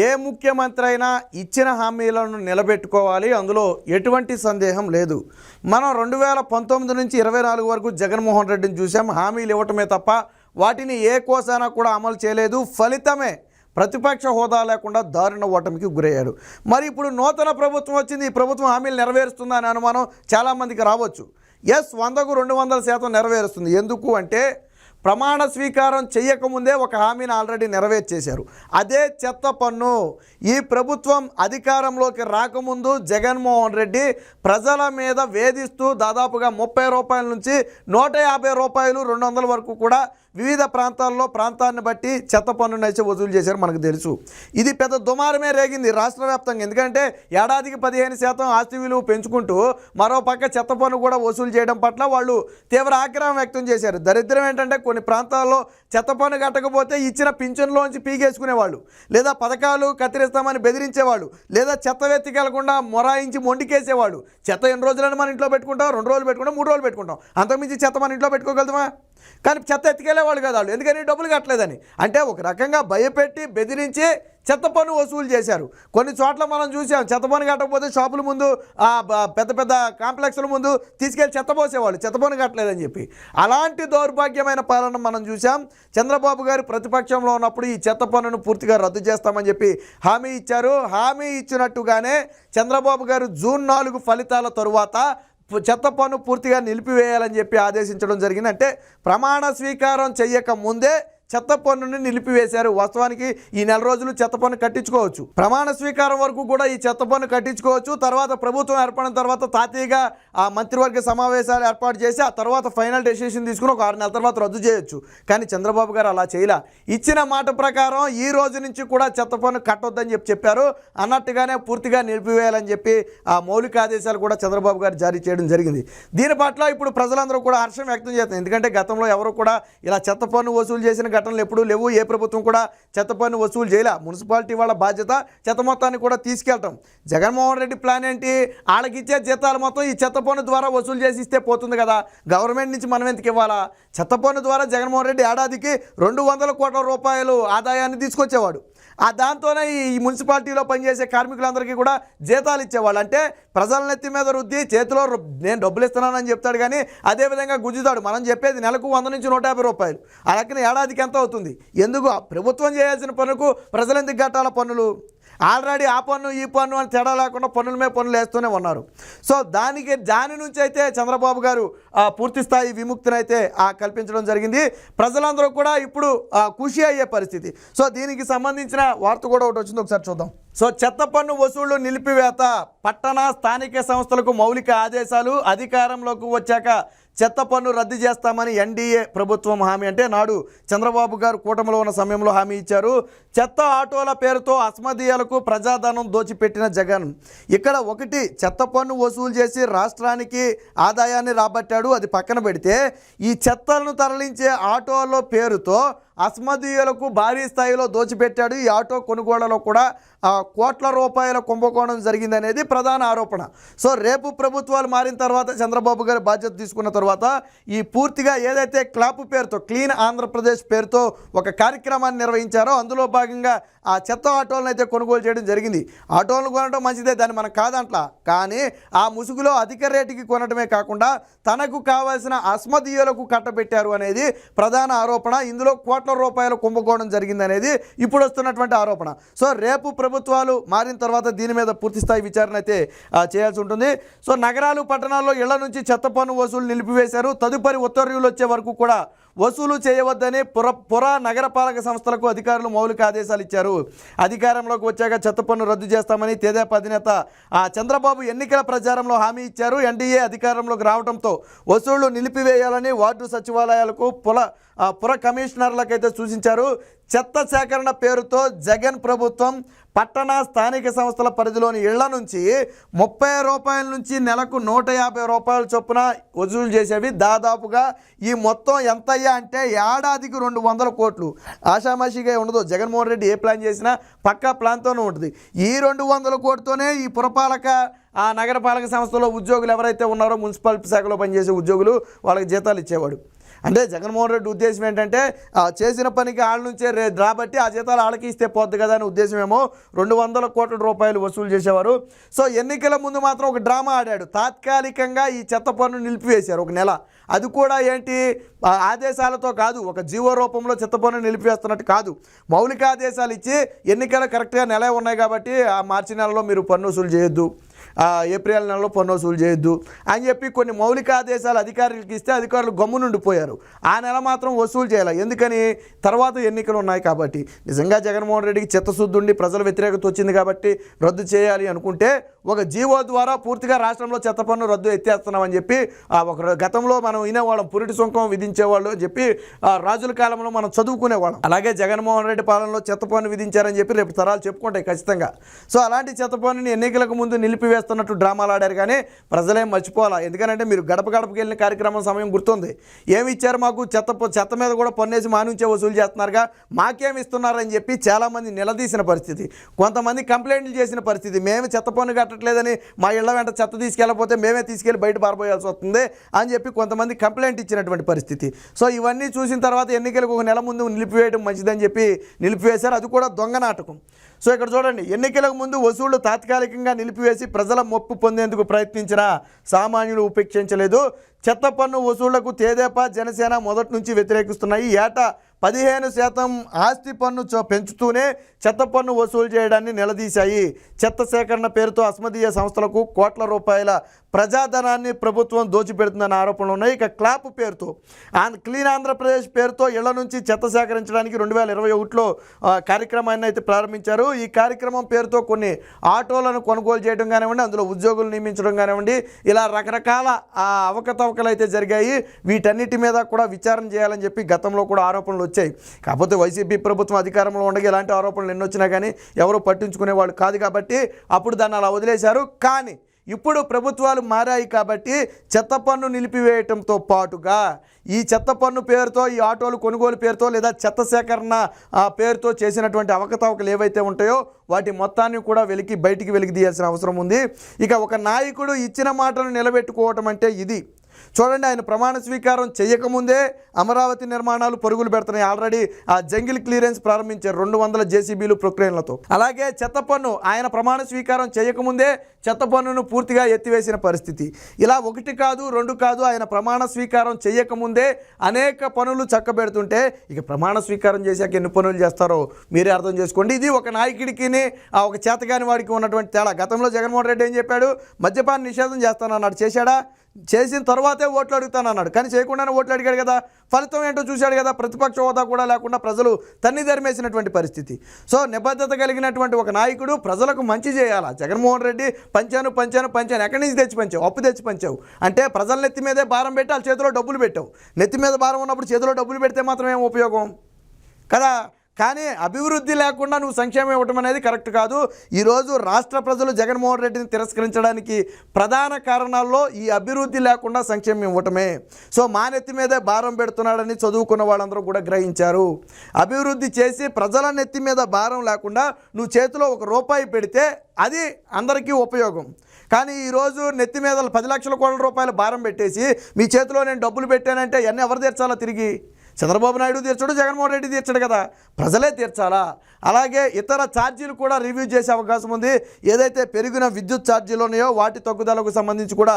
ఏ ముఖ్యమంత్రి అయినా ఇచ్చిన హామీలను నిలబెట్టుకోవాలి, అందులో ఎటువంటి సందేహం లేదు. మనం 2019 నుంచి 24 వరకు జగన్మోహన్ రెడ్డిని చూసాం. హామీలు ఇవ్వటమే తప్ప వాటిని ఏ కోసానా కూడా అమలు చేయలేదు. ఫలితమే ప్రతిపక్ష హోదా లేకుండా దారుణ ఓటమికి గురయ్యాడు. మరి ఇప్పుడు నూతన ప్రభుత్వం వచ్చింది. ఈ ప్రభుత్వం హామీలు నెరవేరుస్తుందా అనే అనుమానం చాలామందికి రావచ్చు. ఎస్, 100కు 200% నెరవేరుస్తుంది. ఎందుకు అంటే ప్రమాణ స్వీకారం చేయకముందే ఒక హామీని ఆల్రెడీ నెరవేర్చేశారు. అదే చెత్త పన్ను. ఈ ప్రభుత్వం అధికారంలోకి రాకముందు జగన్మోహన్ రెడ్డి ప్రజల మీద వేధిస్తూ దాదాపుగా 30 రూపాయల నుంచి 150 రూపాయలు 200 వరకు కూడా వివిధ ప్రాంతాల్లో ప్రాంతాన్ని బట్టి చెత్త పన్నును అయితే వసూలు చేశారు. మనకు తెలుసు ఇది పెద్ద దుమారమే రేగింది రాష్ట్ర వ్యాప్తంగా. ఎందుకంటే ఏడాదికి 15% ఆస్తి విలువ పెంచుకుంటూ మరో పక్క చెత్త పన్ను కూడా వసూలు చేయడం పట్ల వాళ్ళు తీవ్ర ఆగ్రహం వ్యక్తం చేశారు. దరిద్రం ఏంటంటే కొన్ని ప్రాంతాల్లో చెత్త పన్ను కట్టకపోతే ఇచ్చిన పింఛన్లోంచి పీకేసుకునేవాళ్ళు, లేదా పథకాలు కత్తిరిస్తామని బెదిరించేవాళ్ళు, లేదా చెత్త వెతికెళ్లకుండా మొరాయించి మొండికేసేవాళ్ళు. చెత్త ఎన్ని రోజులని మన ఇంట్లో పెట్టుకుంటాం? 2 రోజులు పెట్టుకుంటాం, 3 రోజులు పెట్టుకుంటాం. అంతకుమించి చెత్త మన ఇంట్లో పెట్టుకోగలుగుతామా? కానీ చెత్త ఎత్తుకెళ్ళేవాళ్ళు కదా వాళ్ళు. ఎందుకని? డబ్బులు కట్టలేదని. అంటే ఒక రకంగా భయపెట్టి బెదిరించి చెత్త పన్ను వసూలు చేశారు. కొన్ని చోట్ల మనం చూసాం, చెత్త పన్ను కట్టకపోతే షాపుల ముందు, పెద్ద పెద్ద కాంప్లెక్స్ల ముందు తీసుకెళ్ళి చెత్త పోసేవాళ్ళు, చెత్త పన్ను కట్టలేదని చెప్పి. అలాంటి దౌర్భాగ్యమైన పాలన మనం చూసాం. చంద్రబాబు గారు ప్రతిపక్షంలో ఉన్నప్పుడు ఈ చెత్త పన్నును పూర్తిగా రద్దు చేస్తామని చెప్పి హామీ ఇచ్చారు. హామీ ఇచ్చినట్టుగానే చంద్రబాబు గారు జూన్ 4 ఫలితాల తరువాత చెత్త పన్ను పూర్తిగా నిలిపివేయాలని చెప్పి ఆదేశించడం జరిగింది. అంటే ప్రమాణ స్వీకారం చేయక ముందే చెత్త పన్నుని నిలిపివేశారు. వాస్తవానికి ఈ నెల రోజులు చెత్త పన్ను కట్టించుకోవచ్చు. ప్రమాణ స్వీకారం వరకు కూడా ఈ చెత్త పన్ను కట్టించుకోవచ్చు. తర్వాత ప్రభుత్వం ఏర్పడిన తర్వాత తాతీగా ఆ మంత్రివర్గ సమావేశాలు ఏర్పాటు చేసి ఆ తర్వాత ఫైనల్ డెసిషన్ తీసుకుని ఒక 6 నెలల తర్వాత రద్దు చేయొచ్చు. కానీ చంద్రబాబు గారు అలా చేయలే. ఇచ్చిన మాట ప్రకారం ఈ రోజు నుంచి కూడా చెత్త పన్ను కట్టొద్దని చెప్పారు. అన్నట్టుగానే పూర్తిగా నిలిపివేయాలని చెప్పి ఆ మౌలిక ఆదేశాలు కూడా చంద్రబాబు గారు జారీ చేయడం జరిగింది. దీని పట్ల ఇప్పుడు ప్రజలందరూ కూడా హర్షం వ్యక్తం చేస్తున్నారు. ఎందుకంటే గతంలో ఎవరు కూడా ఇలా చెత్త పన్ను వసూలు చేసిన ఘటనలు ఎప్పుడూ లేవు. ఏ ప్రభుత్వం కూడా చెత్త పన్ను వసూలు చేయలే. మున్సిపాలిటీ వాళ్ళ బాధ్యత చెత్త మొత్తాన్ని కూడా తీసుకెళ్ళటం. జగన్మోహన్ రెడ్డి ప్లాన్ ఏంటి? వాళ్ళకి ఇచ్చే జీతాలు మొత్తం ఈ చెత్త పన్ను ద్వారా వసూలు చేసి ఇస్తే పోతుంది కదా. గవర్నమెంట్ నుంచి మనం ఎందుకు ఇవ్వాలా? చెత్త పన్ను ద్వారా జగన్మోహన్ రెడ్డి ఏడాదికి 200 కోట్ల రూపాయలు ఆదాయాన్ని తీసుకొచ్చేవాడు. దాంతోనే ఈ మున్సిపాలిటీలో పనిచేసే కార్మికులందరికీ కూడా జీతాలు ఇచ్చేవాళ్ళు. అంటే ప్రజల నెత్తి మీద రుద్ది చేతిలో నేను డబ్బులు ఇస్తున్నానని చెప్తాడు, కానీ అదేవిధంగా గుంజుతాడు. మనం చెప్పేది నెలకు 100 నుంచి 150 రూపాయలు. ఆ లెక్కన ఏడాదికి ఎంత అవుతుంది? ఎందుకు ప్రభుత్వం చేయాల్సిన పనులకు ప్రజలు ఎందుకు కట్టాల పన్నులు? ఆల్రెడీ ఆ పన్ను ఈ పన్ను అని తేడా లేకుండా పన్నుల మీద పన్నులు వేస్తూనే ఉన్నారు. సో దాని నుంచి అయితే చంద్రబాబు గారు పూర్తి స్థాయి విముక్తిని అయితే కల్పించడం జరిగింది. ప్రజలందరూ కూడా ఇప్పుడు ఖుషి అయ్యే పరిస్థితి. సో దీనికి సంబంధించిన వార్త కూడా ఒకటి వచ్చింది, ఒకసారి చూద్దాం. సో చెత్త పన్ను వసూళ్లు నిలిపివేత, పట్టణ స్థానిక సంస్థలకు మౌలిక ఆదేశాలు. అధికారంలోకి వచ్చాక చెత్త పన్ను రద్దు చేస్తామని ఎన్డీఏ ప్రభుత్వం హామీ. అంటే నాడు చంద్రబాబు గారు కూటమిలో ఉన్న సమయంలో హామీ ఇచ్చారు. చెత్త ఆటోల పేరుతో అస్మదీయులకు ప్రజాధనం దోచిపెట్టిన జగన్ ఇక్కడ ఒకటి చెత్త పన్ను వసూలు చేసి రాష్ట్రానికి ఆదాయాన్ని రాబట్టాడు. అది పక్కన పెడితే ఈ చెత్తలను తరలించే ఆటోల పేరుతో అస్మదీయులకు భారీ స్థాయిలో దోచిపెట్టాడు. ఈ ఆటో కొనుగోళ్లలో కూడా కోట్ల రూపాయల కుంభకోణం జరిగిందనేది ప్రధాన ఆరోపణ. సో రేపు ప్రభుత్వాలు మారిన తర్వాత, చంద్రబాబు గారు బాధ్యత తీసుకున్న తర్వాత ఈ పూర్తిగా ఏదైతే క్లాప్ పేరుతో, క్లీన్ ఆంధ్రప్రదేశ్ పేరుతో ఒక కార్యక్రమాన్ని నిర్వహించారో అందులో భాగంగా ఆ చెత్త ఆటోలను అయితే కొనుగోలు చేయడం జరిగింది. ఆటోలను కొనడం మంచిదే, దాన్ని మనం కాదంట్లా. కానీ ఆ ముసుగులో అధిక రేటుకి కొనడమే కాకుండా తనకు కావాల్సిన అస్మదీయులకు కట్టబెట్టారు అనేది ప్రధాన ఆరోపణ. ఇందులో కోట్ల రూపాయల కుంభకోణం జరిగిందనేది ఇప్పుడు వస్తున్నటువంటి ఆరోపణ. సో రేపు ప్రభుత్వాలు మారిన తర్వాత దీని మీద పూర్తి స్థాయి విచారణ అయితే చేయాల్సి ఉంటుంది. సో నగరాలు పట్టణాల్లో ఇళ్ల నుంచి చెత్త పన్ను వసూలు నిలిపివేశారు. తదుపరి ఉత్తర్వులు వచ్చే వరకు కూడా వసూలు చేయవద్దని పుర నగరపాలక సంస్థలకు అధికారులు మౌలిక ఆదేశాలు ఇచ్చారు. అధికారంలోకి వచ్చాక చెత్త పన్ను రద్దు చేస్తామని తెదేపా అధినేత చంద్రబాబు ఎన్నికల ప్రచారంలో హామీ ఇచ్చారు. ఎన్డీఏ అధికారంలోకి రావడంతో వసూళ్లు నిలిపివేయాలని వార్డు సచివాలయాలకు పుర కమిషనర్లకైతే సూచించారు. చెత్త సేకరణ పేరుతో జగన్ ప్రభుత్వం పట్టణ స్థానిక సంస్థల పరిధిలోని ఇళ్ల నుంచి 30 రూపాయల నుంచి నెలకు 150 రూపాయల చొప్పున వసూలు చేసేవి. దాదాపుగా ఈ మొత్తం ఎంతయ్యా అంటే ఏడాదికి 200 కోట్లు. ఆషామాషిగా ఉండదు. జగన్మోహన్ రెడ్డి ఏ ప్లాన్ చేసినా పక్కా ప్లాన్తోనే ఉంటుంది. ఈ 200 కోట్లతోనే ఈ పురపాలక నగరపాలక సంస్థలో ఉద్యోగులు ఎవరైతే ఉన్నారో, మున్సిపాలిటీ శాఖలో పనిచేసే ఉద్యోగులు, వాళ్ళకి జీతాలు ఇచ్చేవాడు. అంటే జగన్మోహన్ రెడ్డి ఉద్దేశం ఏంటంటే చేసిన పనికి వాళ్ళ నుంచే రాబట్టి ఆ జీతాలు వాళ్ళకి ఇస్తే పోద్ది కదా అనే ఉద్దేశమేమో 200 కోట్ల రూపాయలు వసూలు చేసేవారు. సో ఎన్నికల ముందు మాత్రం ఒక డ్రామా ఆడాడు. తాత్కాలికంగా ఈ చెత్త పన్ను నిలిపివేశారు ఒక నెల. అది కూడా ఏంటి, ఆదేశాలతో కాదు, ఒక జీవో రూపంలో చెత్త పన్ను నిలిపివేస్తున్నట్టు కాదు, మౌలిక ఆదేశాలు ఇచ్చి ఎన్నికలు కరెక్ట్గా నెల ఉన్నాయి కాబట్టి ఆ మార్చి నెలలో మీరు పన్ను వసూలు చేయొద్దు, ఏప్రిల్ నెలలో పన్ను వసూలు చేయొద్దు అని చెప్పి కొన్ని మౌలిక ఆదేశాలు అధికారులకు ఇస్తే అధికారులు గమ్మునుండిపోయారు. ఆ నెల మాత్రం వసూలు చేయాలి. ఎందుకని, తర్వాత ఎన్నికలు ఉన్నాయి కాబట్టి. నిజంగా జగన్మోహన్ రెడ్డికి చిత్తశుద్ధి ఉండి ప్రజల వ్యతిరేకత వచ్చింది కాబట్టి రద్దు చేయాలి అనుకుంటే ఒక జీవో ద్వారా పూర్తిగా రాష్ట్రంలో చెత్త పన్ను రద్దు ఎత్తేస్తున్నామని చెప్పి ఒక గతంలో మనం వినేవాళ్ళం, పురిటి సుంకం విధించేవాళ్ళు అని చెప్పి రాజుల కాలంలో మనం చదువుకునేవాళ్ళం. అలాగే జగన్మోహన్ రెడ్డి పాలనలో చెత్త పన్ను విధించారని చెప్పి రేపు తరాలు చెప్పుకుంటాయి ఖచ్చితంగా. సో అలాంటి చెత్త పన్నుని ఎన్నికలకు ముందు నిలిపివేస్తున్నట్టు డ్రామాలు ఆడారు కానీ ప్రజలేం మర్చిపోవాలా. ఎందుకంటే మీరు గడప గడపకి వెళ్ళిన కార్యక్రమం సమయం గుర్తుంది. ఏమి ఇచ్చారు మాకు, చెత్త మీద కూడా పన్నేసి మా నుంచే వసూలు చేస్తున్నారుగా, మాకేమి ఇస్తున్నారని చెప్పి చాలామంది నిలదీసిన పరిస్థితి, కొంతమంది కంప్లైంట్లు చేసిన పరిస్థితి. మేము చెత్త పన్ను కట్టట్లేదని, మా ఇళ్ల వెంట చెత్త తీసుకెళ్ళకపోతే మేమే తీసుకెళ్ళి బయట పారబోయాల్సి వస్తుంది అని చెప్పి కొంతమంది కంప్లైంట్ ఇచ్చినటువంటి పరిస్థితి. సో ఇవన్నీ చూసిన తర్వాత ఎన్నికలకు ఒక నెల ముందు నిలిపివేయడం మంచిదని చెప్పి నిలిపివేశారు. అది కూడా దొంగ నాటకం. సో ఇక్కడ చూడండి, ఎన్నికలకు ముందు వసూళ్లు తాత్కాలికంగా నిలిపివేసి ప్రజల మొప్పు పొందేందుకు ప్రయత్నించినా సామాన్యులు ఉపేక్షించలేదు. చెత్త పన్ను వసూళ్లకు తెదేపా, జనసేన మొదటి నుంచి వ్యతిరేకిస్తున్నాయి. ఏటా 15% ఆస్తి పన్ను పెంచుతూనే చెత్త పన్ను వసూలు చేయడాన్ని నిలదీశాయి. చెత్త సేకరణ పేరుతో అస్మదీయ సంస్థలకు కోట్ల రూపాయల ప్రజాధనాన్ని ప్రభుత్వం దోచిపెడుతుందన్న ఆరోపణలు ఉన్నాయి. ఇక క్లాప్ పేరుతో, క్లీన్ ఆంధ్రప్రదేశ్ పేరుతో ఇళ్ల నుంచి చెత్త సేకరించడానికి 2021లో కార్యక్రమాన్ని అయితే ప్రారంభించారు. ఈ కార్యక్రమం పేరుతో కొన్ని ఆటోలను కొనుగోలు చేయడం కానివ్వండి, అందులో ఉద్యోగులు నియమించడం కానివ్వండి, ఇలా రకరకాల అవకతవకలు అయితే జరిగాయి. వీటన్నిటి మీద కూడా విచారణ చేయాలని చెప్పి గతంలో కూడా ఆరోపణలు వచ్చాయి. కాకపోతే వైసీపీ ప్రభుత్వం అధికారంలో ఉండగా ఇలాంటి ఆరోపణలు ఎన్ని వచ్చినా కానీ ఎవరు పట్టించుకునే వాళ్ళు కాదు కాబట్టి అప్పుడు దాన్ని అలా వదిలేశారు. కానీ ఇప్పుడు ప్రభుత్వాలు మారాయి కాబట్టి చెత్త పన్ను నిలిపివేయటంతో పాటుగా ఈ చెత్త పన్ను పేరుతో, ఈ ఆటోలు కొనుగోలు పేరుతో లేదా చెత్త సేకరణ పేరుతో చేసినటువంటి అవకతవకలు ఏవైతే ఉంటాయో వాటి మొత్తాన్ని కూడా బయటికి వెలికి తీయాల్సిన అవసరం ఉంది. ఇక ఒక నాయకుడు ఇచ్చిన మాటను నిలబెట్టుకోవటం అంటే ఇది. చూడండి, ఆయన ప్రమాణ స్వీకారం చేయకముందే అమరావతి నిర్మాణాలు పరుగులు పెడుతున్నాయి. ఆల్రెడీ ఆ జంగిల్ క్లియరెన్స్ ప్రారంభించారు 200 జేసీబీలు ప్రొక్లైన్లతో. అలాగే చెత్త పన్ను ఆయన ప్రమాణ స్వీకారం చేయకముందే చెత్త పన్నును పూర్తిగా ఎత్తివేసిన పరిస్థితి. ఇలా 1 కాదు 2 కాదు, ఆయన ప్రమాణ స్వీకారం చేయకముందే అనేక పనులు చక్కబెడుతుంటే ఇక ప్రమాణ స్వీకారం చేశాక ఎన్ని పనులు చేస్తారో మీరే అర్థం చేసుకోండి. ఇది ఒక నాయకుడికి ఒక చేతగాని వాడికి ఉన్నటువంటి తేడా. గతంలో జగన్మోహన్ రెడ్డి ఏం చెప్పాడు, మద్యపాన నిషేధం చేస్తానన్నాడు, చేశాడా? చేసిన తర్వాతే ఓట్లు అడుగుతానన్నాడు, కానీ చేయకుండానే ఓట్లు అడిగాడు కదా. ఫలితం ఏంటో చూశాడు కదా, ప్రతిపక్ష హోదా కూడా లేకుండా ప్రజలు తన్ని ధర్మేసినటువంటి పరిస్థితి. సో నిబద్ధత కలిగినటువంటి ఒక నాయకుడు ప్రజలకు మంచి చేయాలా. జగన్మోహన్ రెడ్డి పంచాను ఎక్కడి నుంచి తెచ్చి పంచావు, అప్పు తెచ్చి పంచావు అంటే ప్రజల నెత్తి మీదే భారం పెట్టి వాళ్ళ చేతిలో డబ్బులు పెట్టావు. నెత్తి మీద భారం ఉన్నప్పుడు చేతిలో డబ్బులు పెడితే మాత్రం ఏం ఉపయోగం కదా. కానీ అభివృద్ధి లేకుండా నువ్వు సంక్షేమం ఇవ్వటం అనేది కరెక్ట్ కాదు. ఈరోజు రాష్ట్ర ప్రజలు జగన్మోహన్ రెడ్డిని తిరస్కరించడానికి ప్రధాన కారణాల్లో ఈ అభివృద్ధి లేకుండా సంక్షేమం ఇవ్వటమే. సో మా నెత్తి మీదే భారం పెడుతున్నాడని చదువుకున్న వాళ్ళందరూ కూడా గ్రహించారు. అభివృద్ధి చేసి ప్రజల నెత్తి మీద భారం లేకుండా నువ్వు చేతిలో ₹1 పెడితే అది అందరికీ ఉపయోగం. కానీ ఈరోజు నెత్తి మీద 10 లక్షల కోట్ల రూపాయల భారం పెట్టేసి మీ చేతిలో నేను డబ్బులు పెట్టానంటే అన్నీ ఎవరు తీర్చాలా? తిరిగి చంద్రబాబు నాయుడు తీర్చడు, జగన్మోహన్ రెడ్డి తీర్చడు కదా, ప్రజలే తీర్చాలా. అలాగే ఇతర ఛార్జీలు కూడా రివ్యూ చేసే అవకాశం ఉంది. ఏదైతే పెరిగిన విద్యుత్ ఛార్జీలు ఉన్నాయో వాటి తగ్గుదలకు సంబంధించి కూడా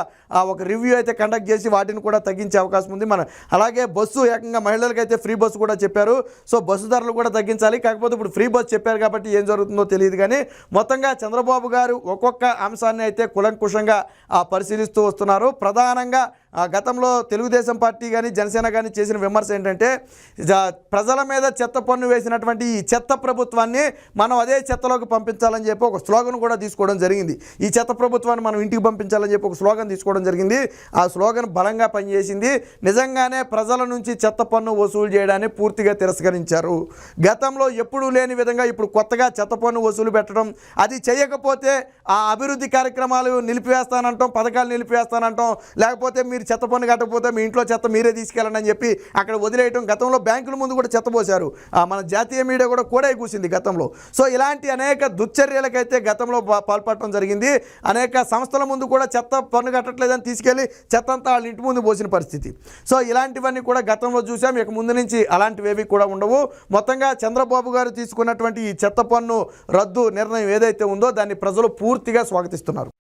ఒక రివ్యూ అయితే కండక్ట్ చేసి వాటిని కూడా తగ్గించే అవకాశం ఉంది. అలాగే బస్సు ఏకంగా మహిళలకైతే ఫ్రీ బస్సు కూడా చెప్పారు. సో బస్సు ధరలు కూడా తగ్గించాలి. కాకపోతే ఇప్పుడు ఫ్రీ బస్సు చెప్పారు కాబట్టి ఏం జరుగుతుందో తెలియదు. కానీ మొత్తంగా చంద్రబాబు గారు ఒక్కొక్క అంశాన్ని అయితే కులంకుషంగా పరిశీలిస్తూ వస్తున్నారు. ప్రధానంగా గతంలో తెలుగుదేశం పార్టీ కానీ జనసేన కానీ చేసిన విమర్శ ఏంటంటే ప్రజల మీద చెత్త పన్ను వేసినటువంటి ఈ చెత్త ప్రభుత్వాన్ని మనం అదే చెత్తలోకి పంపించాలని చెప్పి ఒక స్లోగన్ కూడా తీసుకోవడం జరిగింది. ఈ చెత్త ప్రభుత్వాన్ని మనం ఇంటికి పంపించాలని చెప్పి ఒక స్లోగన్ తీసుకోవడం జరిగింది. ఆ స్లోగన్ బలంగా పనిచేసింది. నిజంగానే ప్రజల నుంచి చెత్త పన్ను వసూలు చేయడాన్ని పూర్తిగా తిరస్కరించారు. గతంలో ఎప్పుడూ లేని విధంగా ఇప్పుడు కొత్తగా చెత్త పన్ను వసూలు పెట్టడం, అది చేయకపోతే ఆ అభివృద్ధి కార్యక్రమాలు నిలిపివేస్తానంటాం, పథకాలు నిలిపివేస్తానంటాం, లేకపోతే మీరు చెత్త పన్ను కట్టకపోతే మీ ఇంట్లో చెత్త మీరే తీసుకెళ్ళండి అని చెప్పి అక్కడ వదిలేయటం, గతంలో బ్యాంకుల ముందు కూడా చెత్త పోశారు. మన జాతీయ మీడియా కూడా కోడే కూసింది గతంలో. సో ఇలాంటి అనేక దుశ్చర్యలకైతే గతంలో పాల్పడటం జరిగింది. అనేక సంస్థల ముందు కూడా చెత్త పన్ను కట్టట్లేదని తీసుకెళ్ళి చెత్త అంతా వాళ్ళ ఇంటి ముందు పోసిన పరిస్థితి. సో ఇలాంటివన్నీ కూడా గతంలో చూసాం. ఇక ముందు నుంచి అలాంటివేవి కూడా ఉండవు. మొత్తంగా చంద్రబాబు గారు తీసుకున్నటువంటి ఈ చెత్త పన్ను రద్దు నిర్ణయం ఏదైతే ఉందో దాన్ని ప్రజలు పూర్తిగా స్వాగతిస్తున్నారు.